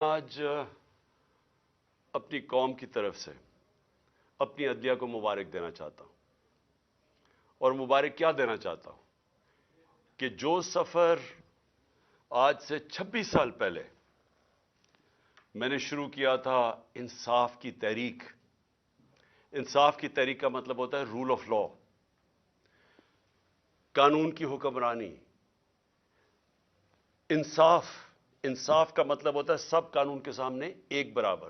آج اپنی قوم کی طرف سے اپنی عدلیہ کو مبارک دینا چاہتا ہوں، اور مبارک کیا دینا چاہتا ہوں کہ جو سفر آج سے 26 سال پہلے میں نے شروع کیا تھا انصاف کی تحریک. انصاف کی تحریک کا مطلب ہوتا ہے رول آف لا، قانون کی حکمرانی. انصاف کا مطلب ہوتا ہے سب قانون کے سامنے ایک برابر.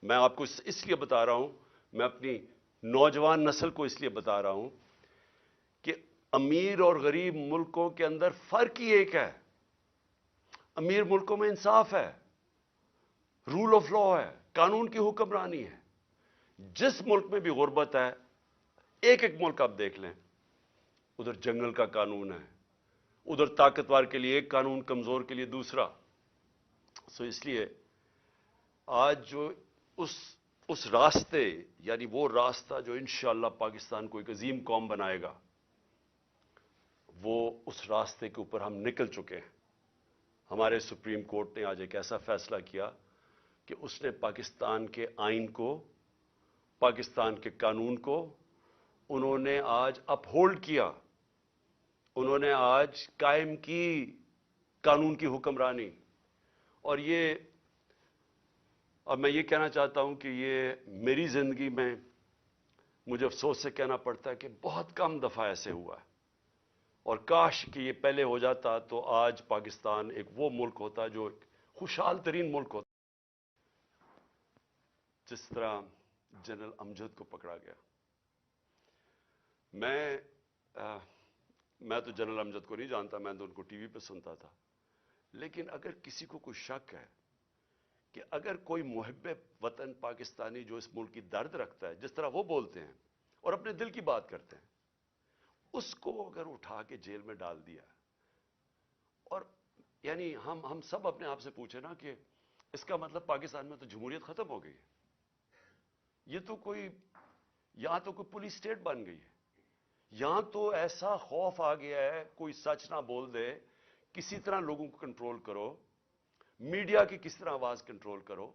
میں آپ کو اس لیے بتا رہا ہوں، میں اپنی نوجوان نسل کو اس لیے بتا رہا ہوں کہ امیر اور غریب ملکوں کے اندر فرق ہی ایک ہے. امیر ملکوں میں انصاف ہے، رول آف لا ہے، قانون کی حکمرانی ہے. جس ملک میں بھی غربت ہے، ایک ملک آپ دیکھ لیں، ادھر جنگل کا قانون ہے، ادھر طاقتور کے لیے ایک قانون، کمزور کے لیے دوسرا. اس لیے آج جو اس راستے، یعنی وہ راستہ جو انشاءاللہ پاکستان کو ایک عظیم قوم بنائے گا، وہ اس راستے کے اوپر ہم نکل چکے ہیں. ہمارے سپریم کورٹ نے آج ایک ایسا فیصلہ کیا کہ اس نے پاکستان کے آئین کو، پاکستان کے قانون کو انہوں نے آج اپ ہولڈ کیا. انہوں نے آج قائم کی قانون کی حکمرانی. اور اب میں یہ کہنا چاہتا ہوں کہ یہ میری زندگی میں مجھے افسوس سے کہنا پڑتا ہے کہ بہت کم دفعہ ایسے ہوا ہے، اور کاش کہ یہ پہلے ہو جاتا تو آج پاکستان ایک وہ ملک ہوتا جو ایک خوشحال ترین ملک ہوتا. جس طرح جنرل امجد کو پکڑا گیا، میں تو جنرل امجد کو نہیں جانتا، میں تو ان کو ٹی وی پہ سنتا تھا. لیکن اگر کسی کو کوئی شک ہے کہ اگر کوئی محب وطن پاکستانی جو اس ملک کی درد رکھتا ہے، جس طرح وہ بولتے ہیں اور اپنے دل کی بات کرتے ہیں، اس کو اگر اٹھا کے جیل میں ڈال دیا، اور یعنی ہم سب اپنے آپ سے پوچھیں نا کہ اس کا مطلب پاکستان میں تو جمہوریت ختم ہو گئی ہے. یہ تو یہاں تو کوئی پولیس اسٹیٹ بن گئی ہے. یہاں تو ایسا خوف آ گیا ہے، کوئی سچ نہ بول دے، کسی طرح لوگوں کو کنٹرول کرو، میڈیا کی کس طرح آواز کنٹرول کرو.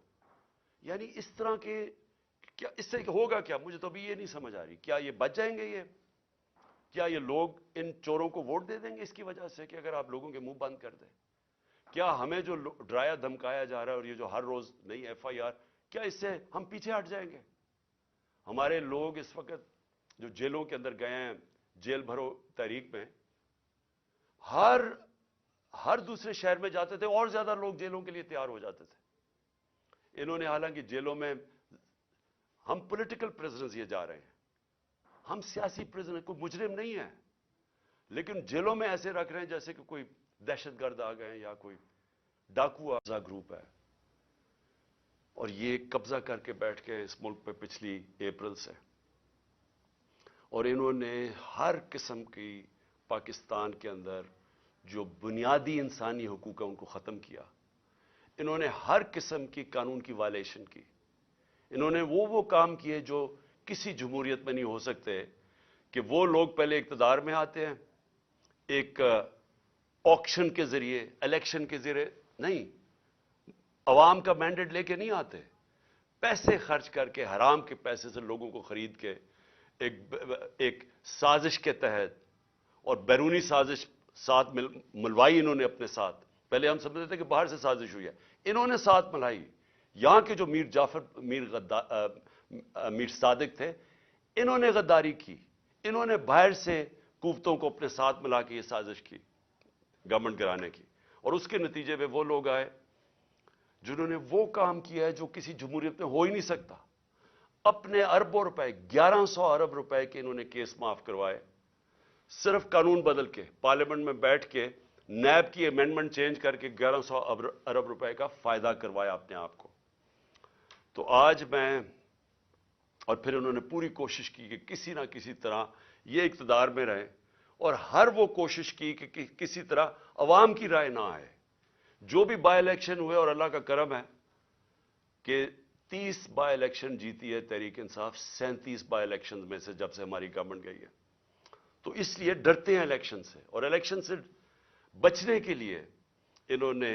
یعنی اس طرح کے کیا اس سے ہوگا کیا؟ مجھے تو ابھی یہ نہیں سمجھ آ رہی. کیا یہ بچ جائیں گے؟ کیا یہ لوگ ان چوروں کو ووٹ دے دیں گے اس کی وجہ سے کہ اگر آپ لوگوں کے منہ بند کر دیں؟ کیا ہمیں جو ڈرایا دھمکایا جا رہا ہے اور یہ جو ہر روز نئی ایف آئی آر، کیا اس سے ہم پیچھے ہٹ جائیں گے؟ ہمارے لوگ اس وقت جو جیلوں کے اندر گئے ہیں، جیل بھرو تحریک میں، ہر دوسرے شہر میں جاتے تھے اور زیادہ لوگ جیلوں کے لیے تیار ہو جاتے تھے. انہوں نے حالانکہ جیلوں میں، ہم پولیٹیکل پریزنرز یہ جا رہے ہیں، ہم سیاسی پریزنر، کوئی مجرم نہیں ہے، لیکن جیلوں میں ایسے رکھ رہے ہیں جیسے کہ کوئی دہشت گرد آ گئے ہیں یا کوئی ڈاکو گروپ ہے. اور یہ قبضہ کر کے بیٹھ کے اس ملک پہ پچھلی اپریل سے، اور انہوں نے ہر قسم کی پاکستان کے اندر جو بنیادی انسانی حقوق ہیں ان کو ختم کیا. انہوں نے ہر قسم کی قانون کی وائلیشن کی. انہوں نے وہ کام کیے جو کسی جمہوریت میں نہیں ہو سکتے، کہ وہ لوگ پہلے اقتدار میں آتے ہیں ایک آکشن کے ذریعے، الیکشن کے ذریعے نہیں، عوام کا مینڈیٹ لے کے نہیں آتے، پیسے خرچ کر کے، حرام کے پیسے سے لوگوں کو خرید کے، ایک سازش کے تحت، اور بیرونی سازش ساتھ ملوائی انہوں نے اپنے ساتھ. پہلے ہم سمجھتے تھے کہ باہر سے سازش ہوئی ہے، انہوں نے ساتھ ملائی. یہاں کے جو میر صادق تھے، انہوں نے غداری کی. انہوں نے باہر سے قوتوں کو اپنے ساتھ ملا کے یہ سازش کی گورنمنٹ گرانے کی. اور اس کے نتیجے میں وہ لوگ آئے جنہوں نے وہ کام کیا ہے جو کسی جمہوریت میں ہو ہی نہیں سکتا. اپنے اربوں روپے، 1100 ارب روپے کے انہوں نے کیس معاف کروائے، صرف قانون بدل کے، پارلیمنٹ میں بیٹھ کے نیب کی امینڈمنٹ چینج کر کے 1100 ارب روپے کا فائدہ کروایا اپنے آپ کو. تو آج اور پھر انہوں نے پوری کوشش کی کہ کسی نہ کسی طرح یہ اقتدار میں رہے، اور ہر وہ کوشش کی کہ کسی طرح عوام کی رائے نہ آئے. جو بھی بائی الیکشن ہوئے، اور اللہ کا کرم ہے کہ 30 بائی الیکشن جیتی ہے تحریک انصاف 37 بائی الیکشن میں سے، جب سے ہماری گورنمنٹ گئی ہے. تو اس لیے ڈرتے ہیں الیکشن سے، اور الیکشن سے بچنے کے لیے انہوں نے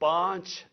5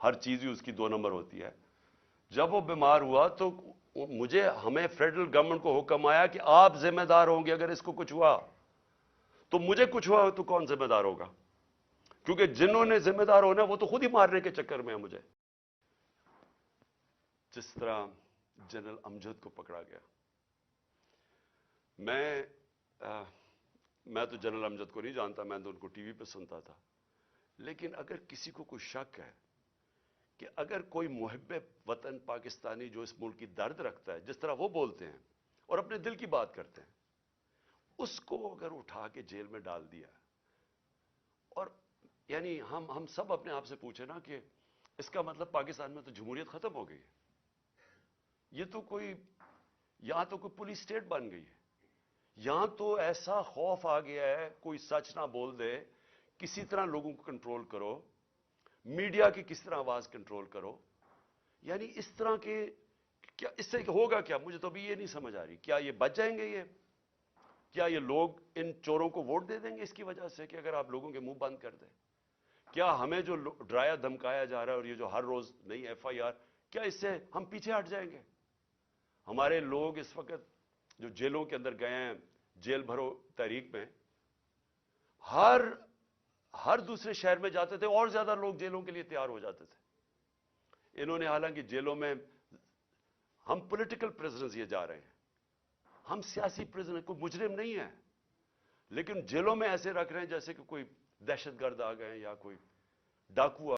ہر چیز ہی اس کی 2 نمبر ہوتی ہے. جب وہ بیمار ہوا تو ہمیں فیڈرل گورنمنٹ کو حکم آیا کہ آپ ذمہ دار ہوں گے اگر اس کو کچھ ہوا. تو مجھے کچھ ہوا تو کون ذمہ دار ہوگا؟ کیونکہ جنہوں نے ذمہ دار ہونا وہ تو خود ہی مارنے کے چکر میں ہے مجھے. جس طرح جنرل امجد کو پکڑا گیا. میں تو جنرل امجد کو نہیں جانتا, میں تو ان کو ٹی وی پہ سنتا تھا. لیکن اگر کسی کو کوئی شک ہے کہ اگر کوئی محب وطن پاکستانی جو اس ملک کی درد رکھتا ہے, جس طرح وہ بولتے ہیں اور اپنے دل کی بات کرتے ہیں, اس کو اگر اٹھا کے جیل میں ڈال دیا, اور یعنی ہم سب اپنے آپ سے پوچھیں نا کہ اس کا مطلب پاکستان میں تو جمہوریت ختم ہو گئی ہے. یہ تو یہاں تو کوئی پولیس اسٹیٹ بن گئی ہے. یہاں تو ایسا خوف آ گیا ہے, کوئی سچ نہ بول دے, کسی طرح لوگوں کو کنٹرول کرو, میڈیا کی کس طرح آواز کنٹرول کرو. یعنی اس طرح کے کیا اس سے ہوگا کیا؟ مجھے تو ابھی یہ نہیں سمجھ آ رہی. کیا یہ بچ جائیں گے؟ کیا یہ لوگ ان چوروں کو ووٹ دے دیں گے اس کی وجہ سے کہ اگر آپ لوگوں کے منہ بند کر دیں؟ کیا ہمیں جو ڈرایا دھمکایا جا رہا ہے اور یہ جو ہر روز نئی ایف آئی آر, کیا اس سے ہم پیچھے ہٹ جائیں گے؟ ہمارے لوگ اس وقت جو جیلوں کے اندر گئے ہیں, جیل بھرو تحریک میں, ہر دوسرے شہر میں جاتے تھے اور زیادہ لوگ جیلوں کے لیے تیار ہو جاتے تھے. انہوں نے حالانکہ جیلوں میں ہم پولیٹیکل پریزنرز یہ جا رہے ہیں, ہم سیاسی پریزنر, کوئی مجرم نہیں ہے, لیکن جیلوں میں ایسے رکھ رہے ہیں جیسے کہ کوئی دہشت گرد آ گئے یا کوئی ڈاکو